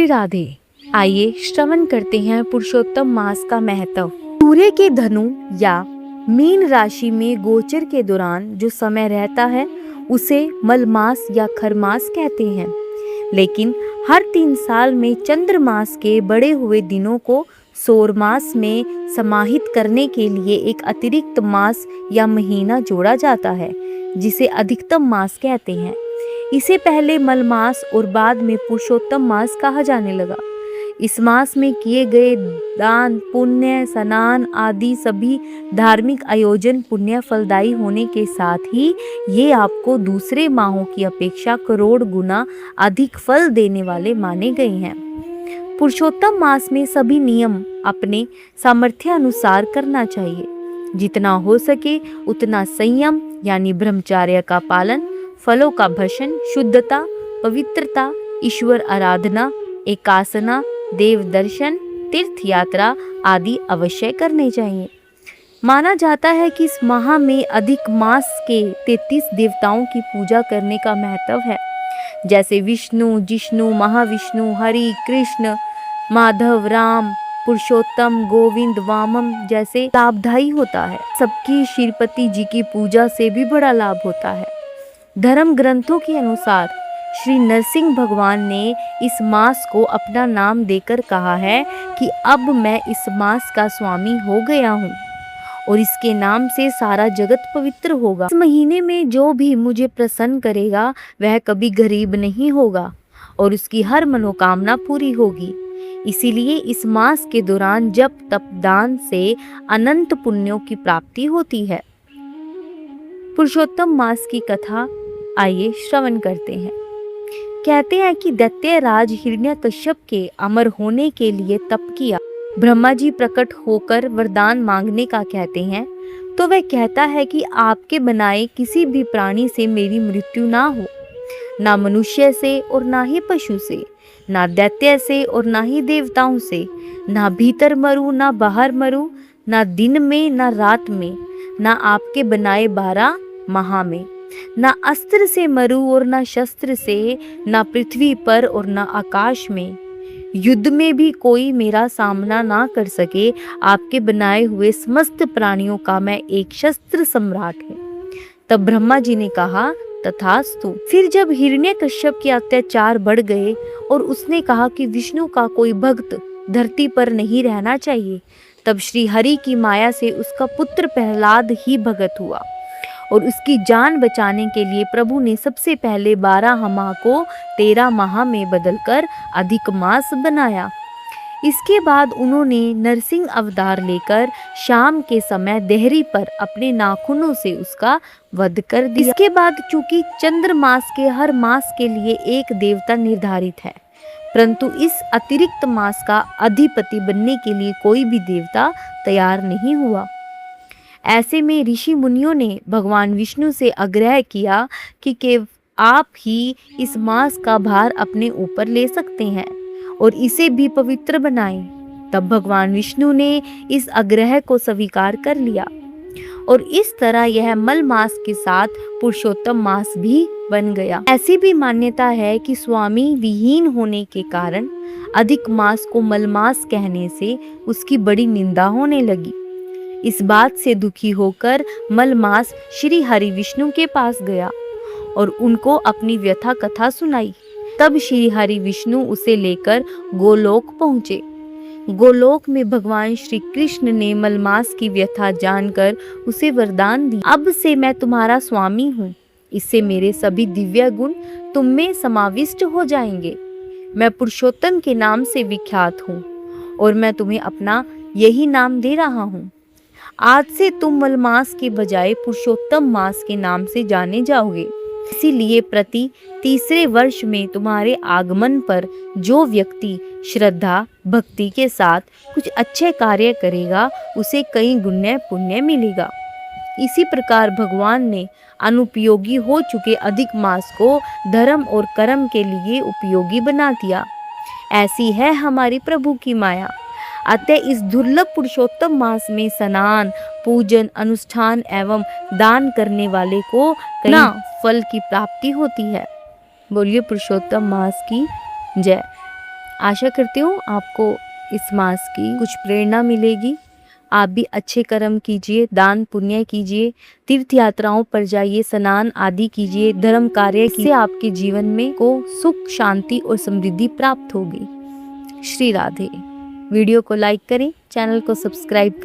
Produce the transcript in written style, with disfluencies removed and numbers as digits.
राधे राधे। आइए श्रवण करते हैं पुरुषोत्तम मास का महत्व। सूर्य के धनु या मीन राशि में गोचर के दौरान जो समय रहता है उसे मलमास या खरमास कहते हैं। लेकिन हर 3 साल में चंद्र मास के बढ़े हुए दिनों को सौर मास में समाहित करने के लिए एक अतिरिक्त मास या महीना जोड़ा जाता है, जिसे अधिकतम मास कहते हैं। इसे पहले मलमास और बाद में पुरुषोत्तम मास कहा जाने लगा। इस मास में किए गए दान, पुण्य, स्नान आदि सभी धार्मिक आयोजन पुण्य फलदायी होने के साथ ही ये आपको दूसरे माहों की अपेक्षा करोड़ गुना अधिक फल देने वाले माने गए हैं। पुरुषोत्तम मास में सभी नियम अपने सामर्थ्य अनुसार करना चाहिए। जितना हो सके उतना संयम यानी ब्रह्मचर्य का पालन, फलों का भक्षण, शुद्धता, पवित्रता, ईश्वर आराधना, एकासना, देव दर्शन, तीर्थ यात्रा आदि अवश्य करने चाहिए। माना जाता है कि इस माह में अधिक मास के 33 देवताओं की पूजा करने का महत्व है, जैसे विष्णु, जिष्णु, महाविष्णु, हरि, कृष्ण, माधव, राम, पुरुषोत्तम, गोविंद, वामन जैसे लाभदायी होता है। सबकी श्रीपति जी की पूजा से भी बड़ा लाभ होता है। धर्म ग्रंथों के अनुसार श्री नरसिंह भगवान ने इस मास को अपना नाम देकर कहा है कि अब मैं इस मास का स्वामी हो गया हूँ और इसके नाम से सारा जगत पवित्र होगा। इस महीने में जो भी मुझे प्रसन्न करेगा वह कभी गरीब नहीं होगा और उसकी हर मनोकामना पूरी होगी। इसीलिए इस मास के दौरान जप तप दान से अनंत पुण्यों की प्राप्ति होती है। पुरुषोत्तम मास की कथा आइए श्रवण करते हैं। कहते हैं कि दैत्य राज हिरण्यकश्यप के अमर होने के लिए तप किया। ब्रह्मा जी प्रकट होकर वरदान मांगने का कहते हैं तो वह कहता है कि आपके बनाए किसी भी प्राणी से मेरी मृत्यु ना हो, ना मनुष्य से और ना ही पशु से, ना दैत्य से और ना ही देवताओं से, ना भीतर मरूं ना बाहर मरूं, ना दिन में ना रात में, ना आपके बनाए 12 माह में, ना अस्त्र से मरूं और ना शस्त्र से, ना पृथ्वी पर और ना आकाश में। युद्ध में भी कोई मेरा सामना ना कर सके। आपके बनाए हुए समस्त प्राणियों का मैं एक शस्त्र सम्राट हूँ। तब ब्रह्मा जी ने कहा तथास्तु। फिर जब हिरण्यकश्यप के अत्याचार बढ़ गए और उसने कहा कि विष्णु का कोई भक्त धरती पर नहीं रहना चाहिए, तब श्री हरि की माया से उसका पुत्र प्रहलाद ही भगत हुआ और उसकी जान बचाने के लिए प्रभु ने सबसे पहले 12 माह को 13 माह में बदलकर अधिक मास बनाया। इसके बाद उन्होंने नरसिंह अवतार लेकर शाम के समय देहरी पर अपने नाखूनों से उसका वध कर दिया। इसके बाद चूंकि चंद्र मास के हर मास के लिए एक देवता निर्धारित है, परंतु इस अतिरिक्त मास का अधिपति बनने के लिए कोई भी देवता तैयार नहीं हुआ। ऐसे में ऋषि मुनियों ने भगवान विष्णु से आग्रह किया कि आप ही इस मास का भार अपने ऊपर ले सकते हैं और इसे भी पवित्र बनाएं। तब भगवान विष्णु ने इस आग्रह को स्वीकार कर लिया और इस तरह यह मल मास के साथ पुरुषोत्तम मास भी बन गया। ऐसी भी मान्यता है कि स्वामी विहीन होने के कारण अधिक मास को मलमास कहने से उसकी बड़ी निंदा होने लगी। इस बात से दुखी होकर मलमास श्री हरि विष्णु के पास गया और उनको अपनी व्यथा कथा सुनाई। तब श्री हरि विष्णु उसे लेकर गोलोक पहुँचे। गोलोक में भगवान श्री कृष्ण ने मलमास की व्यथा जानकर उसे वरदान दी, अब से मैं तुम्हारा स्वामी हूँ। इससे मेरे सभी दिव्य गुण तुम में समाविष्ट हो जाएंगे। मैं पुरुषोत्तम के नाम से विख्यात हूँ और मैं तुम्हें अपना यही नाम दे रहा हूँ। आज से तुम मलमास के बजाय पुरुषोत्तम मास के नाम से जाने जाओगे। इसीलिए प्रति 3रे वर्ष में तुम्हारे आगमन पर जो व्यक्ति श्रद्धा भक्ति के साथ कुछ अच्छे कार्य करेगा उसे कई गुण्य पुण्य मिलेगा। इसी प्रकार भगवान ने अनुपयोगी हो चुके अधिक मास को धर्म और कर्म के लिए उपयोगी बना दिया। ऐसी है हमारी प्रभु की माया। अतः इस दुर्लभ पुरुषोत्तम मास में स्नान, पूजन, अनुष्ठान एवं दान करने वाले को कई फल की प्राप्ति होती है। बोलिए पुरुषोत्तम मास की जय। आशा करती हूँ आपको इस मास की कुछ प्रेरणा मिलेगी। आप भी अच्छे कर्म कीजिए, दान पुण्य कीजिए, तीर्थ यात्राओं पर जाइए, स्नान आदि कीजिए, धर्म कार्य से आपके जीवन में को सुख, शांति और समृद्धि प्राप्त होगी। श्री राधे। वीडियो को लाइक करें, चैनल को सब्सक्राइब करें।